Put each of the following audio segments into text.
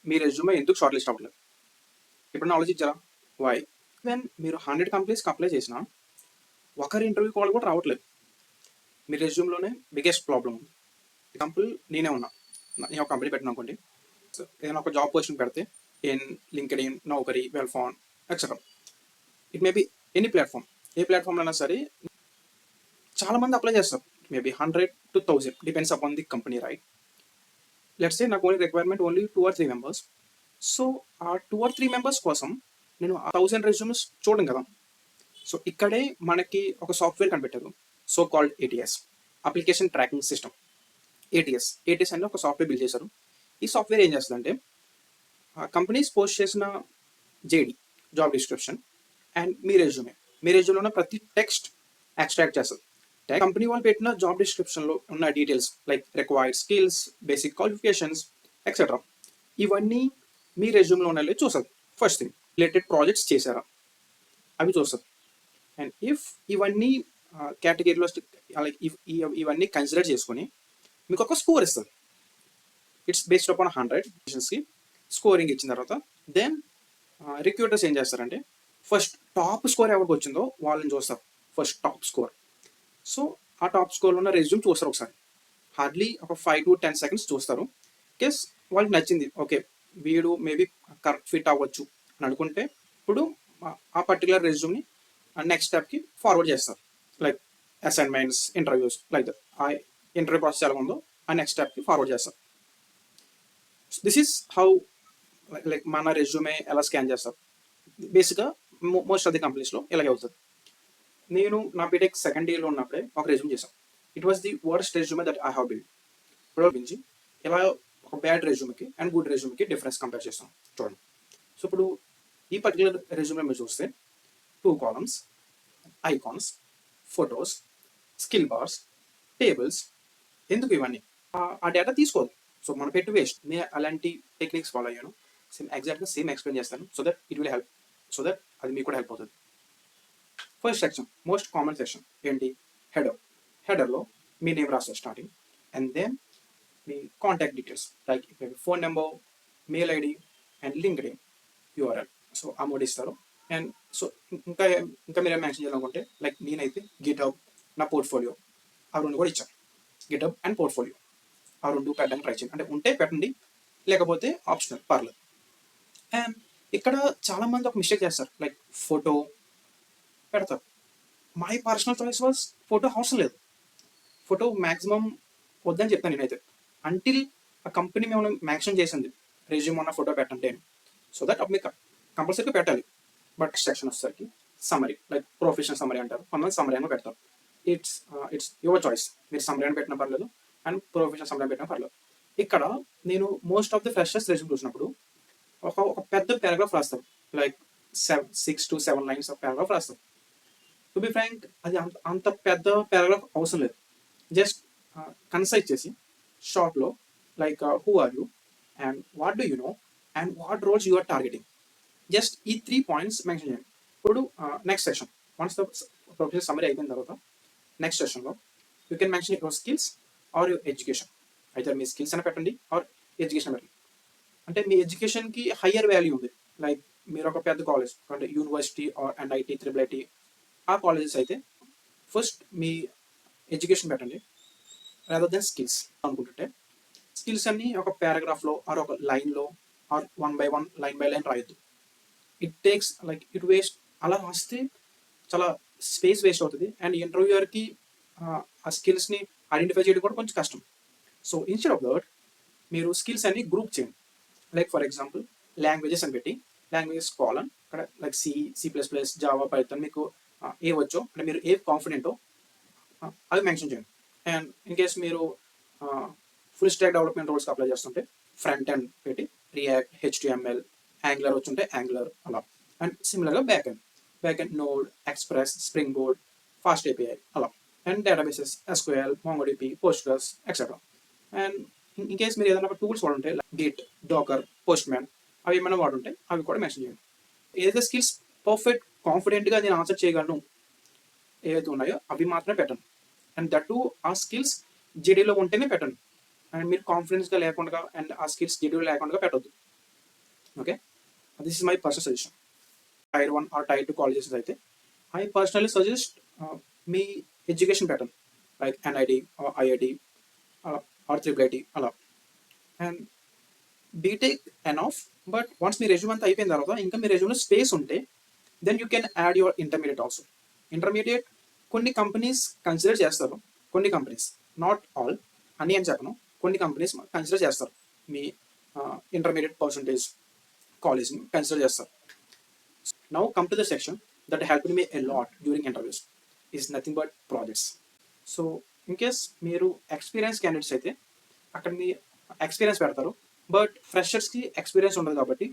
మీ resume ఎందుకు short list అవ్వట్లేదు? ఎప్పుడైనా ఆలోచించారా? వై? ఈవెన్ మీరు 100 కంపెనీస్కి అప్లై చేసినా ఒకరి ఇంటర్వ్యూ కాల్ కూడా రావట్లేదు. మీ రెజ్యూమ్లోనే బిగ్గెస్ట్ ప్రాబ్లం ఉంది. ఎగ్జాంపుల్ నేనే ఉన్నా, నేను ఒక కంపెనీ పెట్టిన అనుకోండి. ఏదైనా ఒక జాబ్ పోస్టింగ్ పెడితే ఇన్ లింక్డ్ఇన్, నౌకరీ, వెల్ఫాన్ etcetera, it may be any platform, ఏ ప్లాట్ఫామ్లో అయినా సరే చాలామంది అప్లై చేస్తారు. Maybe 100 to 1000 depends upon the company, right? Let's say నాకు only requirement only 2 or 3 members. So ఆ 2 or 3 మెంబర్స్ కోసం నేను 1000 రెజ్యూమ్స్ చూడడం కదా. సో ఇక్కడే మనకి ఒక సాఫ్ట్వేర్ కనిపెట్టారు, so called ATS, application tracking system. ATS అనేది ఒక సాఫ్ట్వేర్ బిల్డ్ చేశారు. ఈ సాఫ్ట్వేర్ ఏం చేస్తుందంటే కంపెనీస్ పోస్ట్ చేసిన జేడి, జాబ్ డిస్క్రిప్షన్, అండ్ మీ రెజ్యూమ్లో ఉన్న ప్రతి టెక్స్ట్ ఎక్స్ట్రాక్ట్ చేస్తుంది. కంపెనీ వాళ్ళు పెట్టిన జాబ్ డిస్క్రిప్షన్లో ఉన్న details like required skills, basic qualifications etcetera, ఇవన్నీ మీ రెజ్యూమ్లో ఉన్న చూస్తుంది. ఫస్ట్ థింగ్, రిలేటెడ్ ప్రాజెక్ట్స్ చేశారా అవి చూస్తుంది. అండ్ ఇఫ్ ఇవన్నీ కేటగిరీలో లైక్ ఇవన్నీ కన్సిడర్ చేసుకొని మీకు ఒక స్కోర్ ఇస్తుంది. ఇట్స్ బేస్డ్ అపాన్ 100కి స్కోరింగ్ ఇచ్చిన తర్వాత దెన్ రిక్రూటర్స్ ఏం చేస్తారంటే ఫస్ట్ టాప్ స్కోర్ ఎవరికి వచ్చిందో వాళ్ళని చూస్తారు, ఫస్ట్ టాప్ స్కోర్. సో ఆ టాప్ స్కోర్లో ఉన్న రెజ్యూమ్ చూస్తారు ఒకసారి, హార్డ్లీ ఒక 5 to 10 seconds చూస్తారు. కేస్ వాళ్ళకి నచ్చింది, ఓకే వీడు మేబీ కరెక్ట్ ఫిట్ అవ్వచ్చు అని అనుకుంటే ఇప్పుడు ఆ పర్టికులర్ రెజ్యూమ్ని నెక్స్ట్ స్టెప్కి ఫార్వర్డ్ చేస్తారు, like assignments, interviews, like that. ఆ ఇంటర్వ్యూ ప్రాసెస్ ఎలా ఉందో ఆ నెక్స్ట్ స్టెప్కి ఫార్వర్డ్ చేస్తారు. దిస్ ఈస్ హౌ లైక్ మన రెజ్యూమే ఎలా స్కాన్ చేస్తారు. బేసిక్గా మోస్ట్ ఆఫ్ ది కంపెనీస్లో ఇలాగే అవుతుంది. నేను నా బీటెక్ సెకండ్ ఇయర్లో ఉన్నప్పుడే ఒక రెజ్యూమ్ చేశాను. It was the worst resume that I have build. ఇప్పుడు గురించి ఇలా ఒక బ్యాడ్ రెజ్యూమ్కి అండ్ గుడ్ రెజ్యూమ్కి డిఫరెన్స్ కంపేర్ చేస్తాం చూడండి. సో ఇప్పుడు ఈ పర్టికులర్ రెజ్యూమ్లో మీరు చూస్తే 2 columns, icons, photos, skill bars, tables. ఎందుకు ఇవన్నీ? ఆ డేటా తీసుకోదు, సో మనం పెట్టి వేస్ట్. నేను అలాంటి టెక్నిక్స్ ఫాలో అయ్యాను, ఎగ్జాక్ట్గా సేమ్ ఎక్స్ప్లెయిన్ చేస్తాను, so that it will help, so that అది మీకు కూడా హెల్ప్ అవుతుంది. First section, most common section ఏంటి? హెడర్లో మీ నేమ్ రాస్తారు స్టార్టింగ్, అండ్ దెన్ మీ contact details like phone number, mail ID and LinkedIn URL. So ఆ మూడు ఇస్తారు. అండ్ సో ఇంకా మీరు మెన్షన్ చేయాలనుకుంటే లైక్ నేనైతే గిట్హబ్, నా పోర్ట్ఫోలియో, ఆ రెండు కూడా ఇచ్చాను. గిట్హబ్ అండ్ పోర్ట్ఫోలియో ఆ రెండు పెట్టడానికి ట్రై చేయండి. అంటే ఉంటే పెట్టండి, లేకపోతే ఆప్షనల్, పర్లేదు. అండ్ ఇక్కడ చాలామంది ఒక మిస్టేక్ చేస్తారు, లైక్ ఫోటో పెడతారు. My personal choice was photo అవసరం లేదు, ఫోటో మ్యాక్సిమం వద్దని చెప్తాను నేనైతే, అంటిల్ ఆ కంపెనీ మేము మ్యాక్సిమం చేసింది రెజ్యూమ్ ఉన్న ఫోటో పెట్టండి అని. సో దట్ అప్పుడు మీకు కంపల్సరీగా పెట్టాలి. బట్ సెక్షన్ వచ్చేసరికి సమరీ, లైక్ ప్రొఫెషనల్ సమరీ అంటారు, కొంతమంది సమరీ అని పెడతారు. ఇట్స్ యువర్ చాయిస్, మీరు సమరీ అని పెట్టినా పర్లేదు అండ్ ప్రొఫెషనల్ సమరీ పెట్టినా పర్లేదు. ఇక్కడ నేను most of the freshers resume చూసినప్పుడు ఒక పెద్ద పారాగ్రాఫ్ రాస్తారు, like 6 to 7 lines of paragraph రాస్తారు. టు బి ఫ్రాంక్ అది అంత పెద్ద పారాగ్రాఫ్ అవసరం లేదు. జస్ట్ కన్సైజ్ చేసి షార్ట్లో like who are you and what do you know and what roles you are targeting, just ఈ 3 points మెన్షన్ చేయండి. ఇప్పుడు next session, once the professional summary అయిపోయిన తర్వాత నెక్స్ట్ సెషన్లో you can mention your skills or your education. అయితే మీ skills అని పెట్టండి ఆర్ ఎడ్యుకేషన్ పెట్టండి. అంటే మీ ఎడ్యుకేషన్కి హయ్యర్ వాల్యూ ఉంది, లైక్ మీరు ఒక పెద్ద కాలేజ్ అంటే university or and IT, IIIT ఆ కాలేజెస్ అయితే ఫస్ట్ మీ ఎడ్యుకేషన్ పెట్టండి రాదర్ దెన్ స్కిల్స్ అనుకుంటుంటే. స్కిల్స్ అన్ని ఒక పారాగ్రాఫ్లో ఆర్ ఒక లైన్లో or 1 by 1 line by line రాయొద్దు. It takes like it waste. అలా రాస్తే చాలా స్పేస్ వేస్ట్ అవుతుంది అండ్ ఇంటర్వ్యూయర్కి ఆ స్కిల్స్ని ఐడెంటిఫై చేయడం కూడా కొంచెం కష్టం. సో ఇన్స్టెడ్ ఆఫ్ దట్ మీరు స్కిల్స్ అన్ని గ్రూప్ చేయండి. లైక్ ఫర్ ఎగ్జాంపుల్ లాంగ్వేజెస్ అని పెట్టి లాంగ్వేజెస్ కావాలని అక్కడ లైక్ C++, జావా, పైథాన్ మీకు ఏ వచ్చో అంటే మీరు ఏ కాన్ఫిడెంటో అవి మెన్షన్ చేయండి. అండ్ ఇన్ కేస్ మీరు ఫుల్ స్టాక్ డెవలప్మెంట్ రోల్స్కి అప్లై చేస్తుంటే ఫ్రంట్ ఎండ్ పెట్టి రియాక్ట్, HTML, యాంగులర్ వచ్చుంటే యాంగులర్ అలా. అండ్ సిమిలర్గా back end node, express, spring board, fast API అలా. And databases SQL, MongoDB, Postgres etcetera. And in case మీరు ఏదైనా tools వాడుంటే Git, డోకర్, postman అవి ఏమైనా వాడుంటే అవి కూడా మెన్షన్ చేయండి. ఏదైతే స్కిల్స్ పర్ఫెక్ట్ కాన్ఫిడెంట్గా నేను ఆన్సర్ చేయగలను ఏవైతే ఉన్నాయో అవి మాత్రమే పెట్టండి. అండ్ దట్టు ఆ స్కిల్స్ జీడీలో ఉంటేనే పెట్టండి. అండ్ మీరు కాన్ఫిడెన్స్గా లేకుండా అండ్ ఆ స్కిల్స్ జీడీలో లేకుండా పెట్టద్దు. Okay, this is my personal suggestion. Tier 1 or tier 2 colleges అయితే ఐ పర్సనలీ సజెస్ట్ మీ education pattern like NIT or IIT or triple IT అలా. And BTech and of, but once మీ రెజ్యూమ్ అంతా అయిపోయిన తర్వాత ఇంకా మీ రెజ్యూమ్లో స్పేస్ ఉంటే then you can add your intermediate also. Intermediate కొన్ని కంపెనీస్ కన్సిడర్ చేస్తారు, కొన్ని కంపెనీస్, నాట్ ఆల్ అని చెప్పను, కొన్ని కంపెనీస్ కన్సిడర్ చేస్తారు మీ ఇంటర్మీడియట్ పర్సంటేజ్ కాలేజ్ని కన్సిడర్ చేస్తారు. Now come to the section that help me a lot during interviews is nothing but projects. So in case మీరు ఎక్స్పీరియన్స్ క్యాండిడేట్స్ అయితే అక్కడ మీ ఎక్స్పీరియన్స్ పెడతారు, బట్ ఫ్రెషర్స్కి ఎక్స్పీరియన్స్ ఉండదు కాబట్టి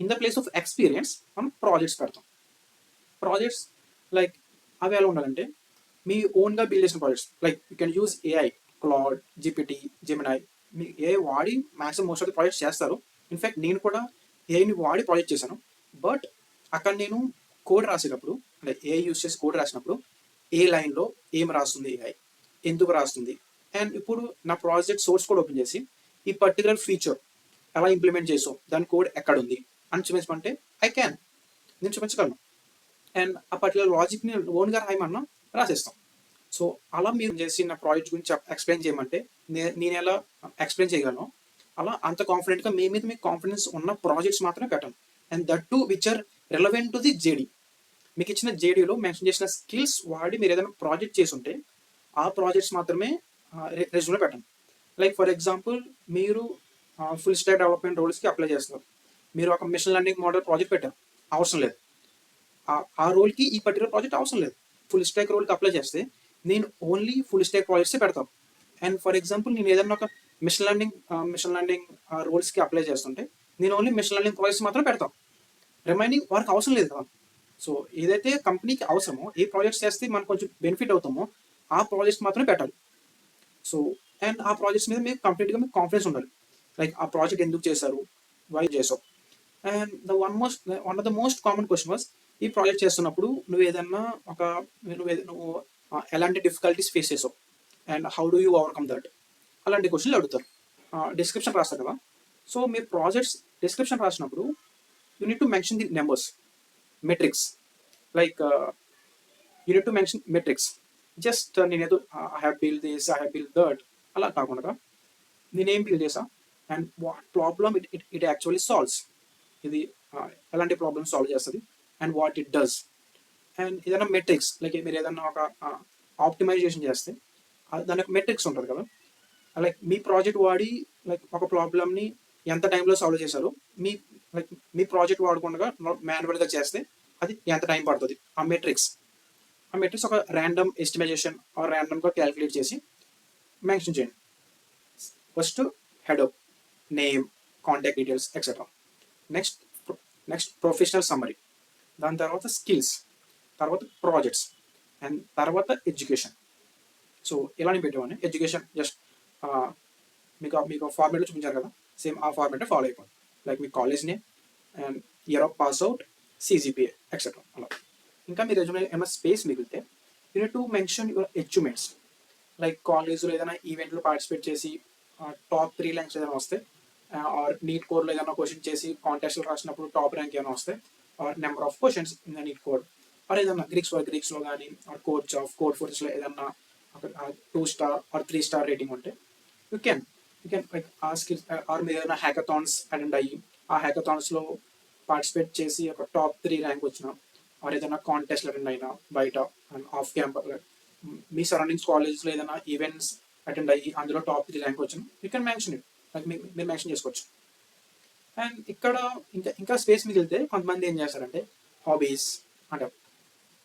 in the place of experience మనం ప్రాజెక్ట్స్ పెడతాం. ప్రాజెక్ట్స్ లైక్ అవి ఎలా ఉండాలంటే మీ ఓన్గా బిల్డ్ చేసిన projects, like you can use AI, Claude, GPT, Gemini. మీ ఏఐ వాడి maximum most of the projects చేస్తారు. ఇన్ఫ్యాక్ట్ నేను కూడా ఏఐని వాడి ప్రాజెక్ట్ చేశాను. బట్ అక్కడ నేను కోడ్ రాసేటప్పుడు, అంటే ఏఐ యూజ్ చేసి కోడ్ రాసినప్పుడు ఏ లైన్లో ఏం రాస్తుంది ఏఐ, ఎందుకు రాస్తుంది, అండ్ ఇప్పుడు నా ప్రాజెక్ట్ సోర్స్ కోడ్ ఓపెన్ చేసి ఈ పర్టికులర్ ఫీచర్ ఎలా ఇంప్లిమెంట్ చేసాం, దాని కోడ్ ఎక్కడ ఉంది అని చూపించమంటే నేను చూపించగలను. అండ్ ఆ పర్టికులర్ లాజిక్ని ఓన్గా రాయమన్నా రాసేస్తాం. సో అలా మీరు చేసిన ప్రాజెక్ట్ గురించి ఎక్స్ప్లెయిన్ చేయమంటే నేను ఎలా ఎక్స్ప్లెయిన్ చేయగలను, అలా అంత కాన్ఫిడెంట్గా మీ మీద మీకు కాన్ఫిడెన్స్ ఉన్న ప్రాజెక్ట్స్ మాత్రమే పెట్టండి. And that too which are relevant to the JD. మీకు ఇచ్చిన జేడీలో మెన్షన్ చేసిన స్కిల్స్ వాడి మీరు ఏదైనా ప్రాజెక్ట్ చేసి ఉంటే ఆ ప్రాజెక్ట్స్ మాత్రమే రెజ్యూమ్లో పెట్టండి. లైక్ ఫర్ ఎగ్జాంపుల్ మీరు ఫుల్ స్టాక్ డెవలప్మెంట్ రోల్స్కి అప్లై చేస్తున్నారు, మీరు ఒక మిషన్ లెర్నింగ్ మోడల్ ప్రాజెక్ట్ పెట్టారు, అవసరం లేదు. ఆ రోల్కి ఈ పర్టికులర్ ప్రాజెక్ట్ అవసరం లేదు. ఫుల్ స్టాక్ రోల్కి అప్లై చేస్తే నేను ఓన్లీ ఫుల్ స్టాక్ ప్రాజెక్ట్సే పెడతాను. అండ్ ఫర్ ఎగ్జాంపుల్ నేను ఏదైనా ఒక మిషన్ లెర్నింగ్ రోల్స్కి అప్లై చేస్తుంటే నేను ఓన్లీ మిషన్ లెర్నింగ్ ప్రాజెక్ట్స్ మాత్రం పెడతాను. రిమైనింగ్ వారికి అవసరం లేదు కదా. సో ఏదైతే కంపెనీకి అవసరమో, ఏ ప్రాజెక్ట్స్ చేస్తే మనకు కొంచెం బెనిఫిట్ అవుతామో ఆ ప్రాజెక్ట్స్ మాత్రమే పెట్టాలి. సో అండ్ ఆ ప్రాజెక్ట్స్ మీద మీకు కంప్లీట్గా మీకు కాన్ఫిడెన్స్ ఉండాలి. లైక్ ఆ ప్రాజెక్ట్ ఎందుకు చేశారు, వై చేసావు. And one of the most common question was, ఈ ప్రాజెక్ట్ చేస్తున్నప్పుడు నువ్వు ఎలాంటి డిఫికల్టీస్ ఫేస్ చేసావు and how do you overcome that, అలాంటి క్వశ్చన్లు అడుగుతారు. డిస్క్రిప్షన్ రాస్తారు కదా. సో మీ ప్రాజెక్ట్స్ డిస్క్రిప్షన్ రాసినప్పుడు you need to mention the numbers, metrics, like you need to mention metrics. Just నేనేదో I have build this, I have build that అలా కాకుండా నేనేం బిల్డ్ చేసా and what problem it actually solves, ఇది ఎలాంటి problem solve చేస్తుంది and what it does. And ఏదైనా metrics, like మీరు ఏదైనా ఒక ఆప్టిమైజేషన్ చేస్తే దాని యొక్క మెట్రిక్స్ ఉంటుంది కదా. లైక్ మీ ప్రాజెక్ట్ వాడి లైక్ ఒక ప్రాబ్లమ్ని ఎంత టైంలో సాల్వ్ చేశారు, మీ ప్రాజెక్ట్ వాడకుండా మాన్యువల్గా చేస్తే అది ఎంత టైం పడుతుంది, ఆ మెట్రిక్స్ ఒక ర్యాండమ్ ఎస్టిమైజేషన్ ఆర్ ర్యాండమ్గా క్యాలిక్యులేట్ చేసి మెన్షన్ చేయండి. First header, name, contact details etcetera. Next professional summary, దాని తర్వాత స్కిల్స్, తర్వాత ప్రాజెక్ట్స్, అండ్ తర్వాత ఎడ్యుకేషన్. సో ఇలానే పెట్టేవాడిని. ఎడ్యుకేషన్ జస్ట్ మీకు ఫార్మేట్లో చూపించారు కదా, సేమ్ ఆ ఫార్మేట్ ఫాలో అయిపోయింది. Like me college name and year of pass out, CGPA etcetera అలా. ఇంకా మీ రెజ్యూమే ఏమైనా స్పేస్ మిగిలితే you need to mention your achievements. Like కాలేజ్లో ఏదైనా ఈవెంట్లో పార్టిసిపేట్ చేసి టాప్ 3 ర్యాంక్స్ ఏదైనా వస్తే, ఆర్ నీట్ కోడ్లో ఏదైనా క్వశ్చన్ చేసి కాంటెస్ట్లో రాసినప్పుడు టాప్ ర్యాంక్ ఏమైనా వస్తే, or number of questions in the LeetCode, or ఏదన్నా గ్రీక్స్లో కానీ ఆర్ కోడ్ ఫోర్స్లో ఏదన్నా 2 స్టార్ ఆర్ 3 స్టార్ రేటింగ్ ఉంటే యూ కెన్ లైక్ ఆ స్కిల్స్, ఆర్ మీరు ఏదైనా హ్యాకథాన్స్ అటెండ్ అయ్యి ఆ హ్యాకథాన్స్లో పార్టిసిపేట్ చేసి ఒక టాప్ 3 ర్యాంక్ వచ్చిన, ఆర్ ఏదైనా కాంటెస్ట్లో అటెండ్ అయినా బయట and off campus me surroundings కాలేజ్లో ఏదైనా ఈవెంట్స్ అటెండ్ అయ్యి అందులో టాప్ 3 ర్యాంక్ వచ్చిన, you can mention it. Like మీరు మెన్షన్ చేసుకోవచ్చు. అండ్ ఇక్కడ ఇంకా స్పేస్ మిగిలితే కొంతమంది ఏం చేస్తారంటే హాబీస్ అంటే,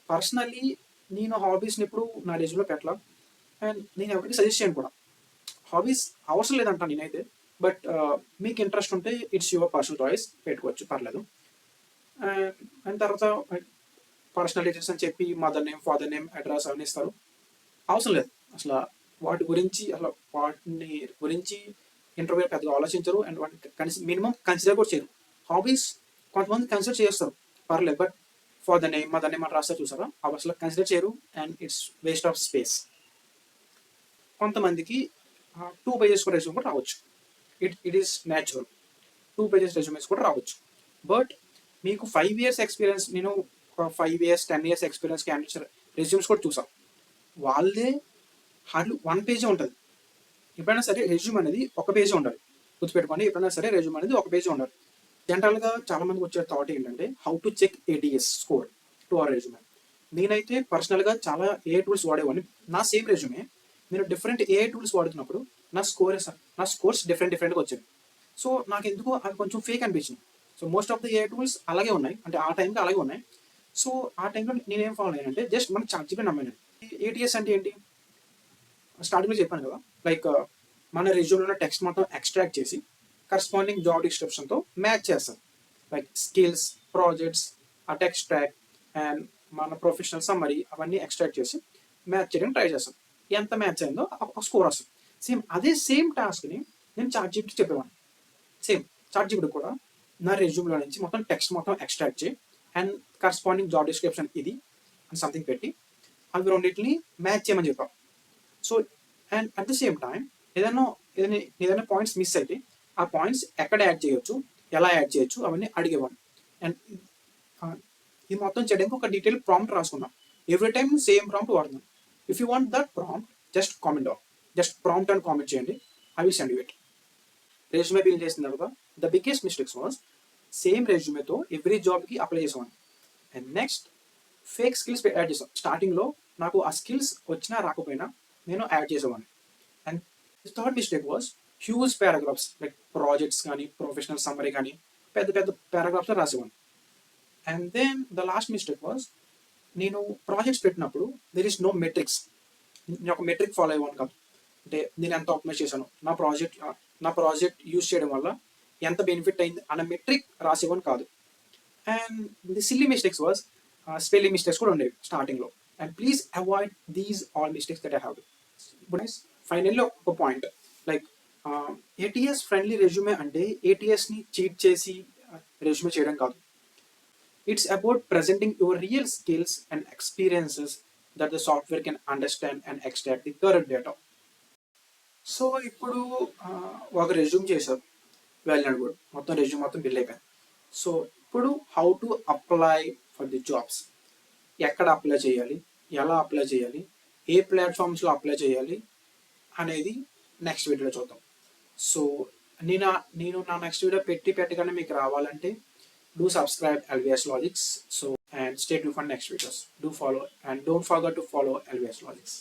పర్సనల్లీ నేను హాబీస్ని ఎప్పుడు నా రెజ్యూమ్లో పెట్టలా అండ్ నేను ఎవరికి సజెస్ట్ చేయను కూడా. హాబీస్ అవసరం లేదంట నేనైతే, బట్ మీకు ఇంట్రెస్ట్ ఉంటే ఇట్స్ యువర్ పర్సనల్ చాయిస్, పెట్టుకోవచ్చు, పర్లేదు. అండ్ తర్వాత పర్సనల్ డీటెయిల్స్ అని చెప్పి mother name, father name, address అవన్నీ ఇస్తారు. అవసరం లేదు అసలు. వాటిని గురించి ఇంటర్వ్యూ పెద్దగా ఆలోచించరు అండ్ వాటిని మినిమం కన్సిడర్ కూడా చేయరు. హాబీస్ కొంతమంది కన్సిడర్ చేస్తారు, పర్లేదు, but father name, mother name అని రాస్తారు చూసారా, అవి అసలు కన్సిడర్ చేయరు and it's waste of space. కొంతమందికి 2 pages రెజ్యూమ్ కూడా రావచ్చు. It is natural. 2 pages resumes కూడా రావచ్చు. బట్ మీకు 5 years ఎక్స్పీరియన్స్, నేను ఒక 5 years 10 years experience candidates resumes కూడా చూసాం. వాళ్ళే హార్డ్లీ 1 పేజే ఉంటుంది. ఎప్పుడైనా సరే రెజ్యూమ్ అనేది ఒక పేజే ఉండాలి. గుర్తుపెట్టుకోండి, ఎప్పుడైనా సరే రెజ్యూమ్ అనేది ఒక పేజే ఉండాలి. జనరల్గా చాలా మందికి వచ్చే థాట్ ఏంటంటే how to check ATS score to our resume. నేనైతే పర్సనల్గా చాలా ఏ టూల్స్ వాడేవాడిని. నా సేమ్ రెజ్యూమే నేను డిఫరెంట్ టూల్స్ వాడుతున్నప్పుడు నా స్కోర్స్ డిఫరెంట్గా వచ్చాయి. సో నాకు ఎందుకో అవి కొంచెం ఫేక్ అనిపించింది. So most of the tools అలాగే ఉన్నాయి, అంటే ఆ టైంకి అలాగే ఉన్నాయి. సో ఆ టైంలో నేనేం ఫాలో అయ్యానంటే జస్ట్ మన ChatGPT నమ్మాను. ATS అంటే ఏంటి, స్టార్టింగ్లో చెప్పాను కదా, లైక్ మన రెజ్యూమ్లో ఉన్న టెక్స్ట్ మొత్తం ఎక్స్ట్రాక్ట్ చేసి కరస్పాండింగ్ జాబ్ డిస్క్రిప్షన్తో మ్యాచ్ చేస్తాం. లైక్ స్కిల్స్, ప్రాజెక్ట్స్, ఆ టెక్స్ట్ ట్రాక్ అండ్ మన ప్రొఫెషనల్ సమ్మరీ అవన్నీ ఎక్స్ట్రాక్ట్ చేసి మ్యాచ్ చేయడానికి ట్రై చేస్తాం. ఎంత మ్యాచ్ అయిందో ఒక స్కోర్ వస్తుంది. సేమ్ టాస్క్ని నేను ChatGPT చెప్పేవాడిని. సేమ్ ChatGPT కూడా నా రెజ్యూమ్లో నుంచి మొత్తం టెక్స్ట్ మొత్తం ఎక్స్ట్రాక్ట్ చేయి అండ్ కరస్పాండింగ్ జాబ్ డిస్క్రిప్షన్ ఇది అని సంథింగ్ పెట్టి అవి రెండింటిని మ్యాచ్ చేయమని చెప్పాం. So and at the same time ఏదైనా పాయింట్స్ మిస్ అయితే ఆ పాయింట్స్ ఎక్కడ యాడ్ చేయొచ్చు, ఎలా యాడ్ చేయొచ్చు అవన్నీ అడిగేవాడిని. అండ్ ఇది మొత్తం చేయడానికి ఒక డీటెయిల్ ప్రాంప్ట్ రాసుకున్నాం. ఎవ్రీ టైం సేమ్ ప్రాంప్ట్ వాడుతున్నాం. If you want that prompt just comment down, just prompt అని కామెంట్ చేయండి, I will send you it. Resume build చేసిన తర్వాత the biggest mistakes was same రెజ్యూమేతో ఎవ్రీ జాబ్కి అప్లై చేసేవాడిని. And next fake skills add చేసాం. స్టార్టింగ్లో నాకు ఆ స్కిల్స్ వచ్చినా రాకపోయినా నేను యాడ్ చేసేవాడిని. And third mistake was huge paragraphs, like projects కానీ ప్రొఫెషనల్ సమ్మరీ కానీ పెద్ద పెద్ద పారాగ్రాఫ్స్లో రాసేవాడిని. And then the last mistake was నేను ప్రాజెక్ట్స్ పెట్టినప్పుడు దెర్ ఈస్ నో మెట్రిక్స్. నేను ఒక మెట్రిక్ ఫాలో అయ్యేవాడిని కాదు. అంటే నేను ఎంత ఆప్టిమైజ్ చేశాను, నా ప్రాజెక్ట్ యూజ్ చేయడం వల్ల ఎంత బెనిఫిట్ అయింది అన్న మెట్రిక్ రాసేవాడిని కాదు. And the silly mistakes was spelling mistakes కూడా ఉండేవి స్టార్టింగ్లో. And please avoid these all mistakes that I have. ఇప్పుడు ఫైనల్లో ఒక point, like ATS friendly resume అంటే ATSని చీట్ చేసి రెజ్యూమే చేయడం కాదు. It's about presenting your real skills and experiences that the software can understand and extract the current data. So ఇప్పుడు ఒక resume చేశారు, వెళ్ళినాడు కూడా మొత్తం రెజ్యూమ్ మొత్తం బిల్ అయిపోయింది. సో ఇప్పుడు how to apply for the jobs, ఎక్కడ అప్లై చేయాలి, ఎలా అప్లై చేయాలి, ఏ ప్లాట్ఫామ్స్లో అప్లై చేయాలి అనేది నెక్స్ట్ వీడియోలో చూద్దాం. సో నేను నా నెక్స్ట్ వీడియో పెట్టగానే మీకు రావాలంటే do subscribe LVS Logics. So and stay tuned for next videos. Do follow and don't forget to follow LVS Logics.